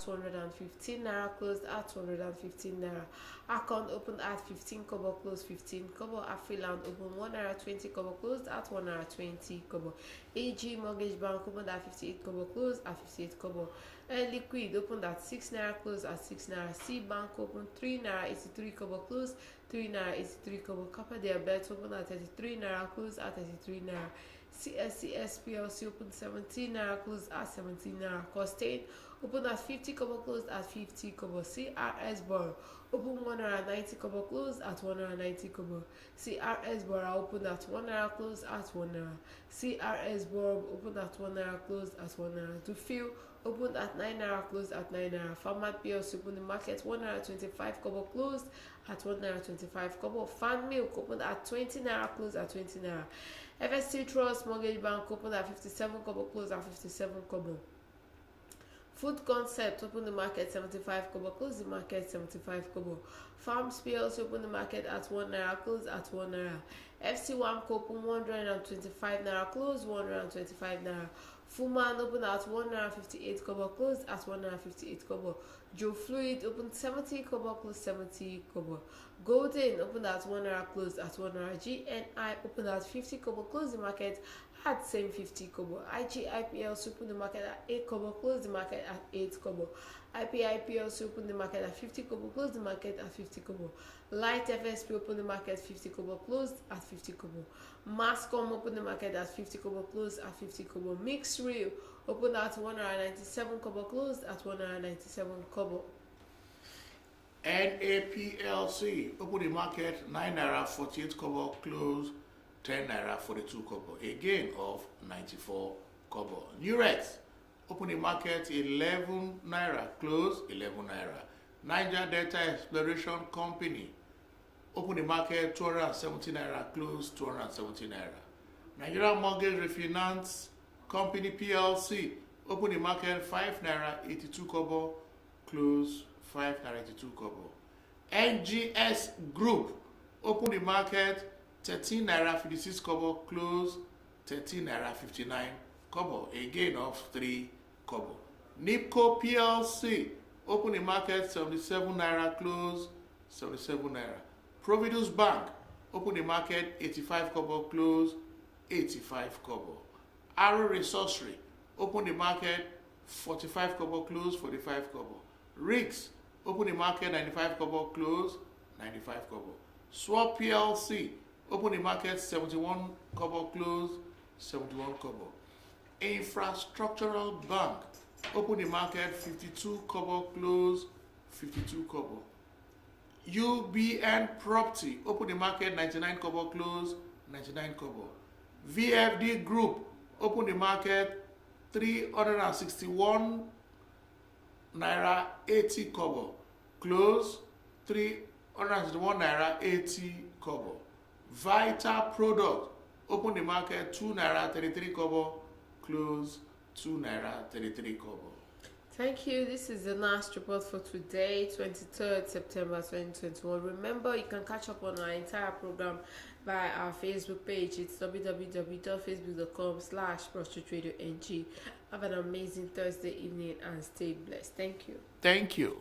at 215 naira, closed at 215 naira. Account opened at 15 kobo, closed 15 kobo. Afriland opened 1 naira 20 kobo, closed at 1 naira 20 kobo. AG Mortgage Bank opened at 58 kobo, closed at 58 kobo. Liquid opened at 6 naira, closed at 6 naira. C Bank opened 3 naira 83 kobo, closed 3 naira 83 kobo. Copper Diabetes opened at 33 naira, closed at 33 naira. CSCS PLC opened 17 naira, closed at 17 naira. Costain opened at 50 kobo, closed at 50 kobo. CRS Borough opened 1 naira 90 kobo, closed at 1 naira 90 kobo. CRS Borough opened at 1 naira, closed at 1 naira. CRS Borough opened at 1 naira, closed at 1 naira. To fill opened at 9 naira, closed at 9 naira. Farmat PLC opened the market 1 naira 25 kobo, closed at 1 naira 25 kobo. Fan Milk opened at 20 naira, closed at 20 naira. FSC Trust Mortgage Bank opened at 57 kobo, closed at 57 kobo. Food Concept opened the market 75 kobo, closed the market 75 kobo. Farms PLC opened the market at 1 naira, closed at 1 naira. FC Wamco opened 125 naira, closed 125 naira. Fuman opened at 1 naira 58 kobo, closed at 1 naira 58 kobo. Joe Fluid opened 70 kobo, closed 70 kobo. Golden opened at 1 naira, closed at 1 naira. GNI opened at 50 kobo, closed the market at same 50 kobo. IGIPL opened the market at 8 kobo, closed the market at 8 kobo. IPIPL opened the market at 50 kobo, closed the market at 50 kobo. Light FSP opened the market 50 kobo, closed at 50 kobo. Mascom opened the market at 50 kobo, closed at 50 kobo. Mixed Real opened at 197 kobo, closed at 197 kobo. NAPLC opened the market 9 naira 48 kobo, closed 10 naira 42 kobo, a gain of 94 kobo. Nurex opened the market 11 naira, closed 11 naira. Niger Delta Exploration Company opened the market 270 naira, closed 270 naira. Nigeria Mortgage Refinance Company PLC opened the market 5 naira 82 kobo, closed 5 naira 82 kobo. NGS Group opened the market 13 naira 56 kobo, closed 13 naira 59 kobo, a gain of 3 kobo. NIPCO PLC opened the market 77 naira, closed 77 naira. Providus Bank opened the market 85 kobo, closed 85 kobo. Arrow Resourcery opened the market 45 kobo, closed 45 kobo. Riggs opened the market 95 kobo, closed 95 kobo. Swap PLC opened the market 71 kobo, closed 71 kobo. Infrastructural Bank opened the market 52 kobo, closed 52 kobo. UBN Property opened the market 99 kobo, closed 99 kobo. VFD Group opened the market 361 naira 80 kobo, closed 361 naira 80 kobo. Vital Product opened the market 2 naira 33 kobo, closed 2 naira 33 kobo. Thank you. This is the last report for today, 23rd September 2021. Remember, you can catch up on our entire program via our Facebook page. It's www.facebook.com/ProstituteRadioNG. Have an amazing Thursday evening and stay blessed. Thank you. Thank you.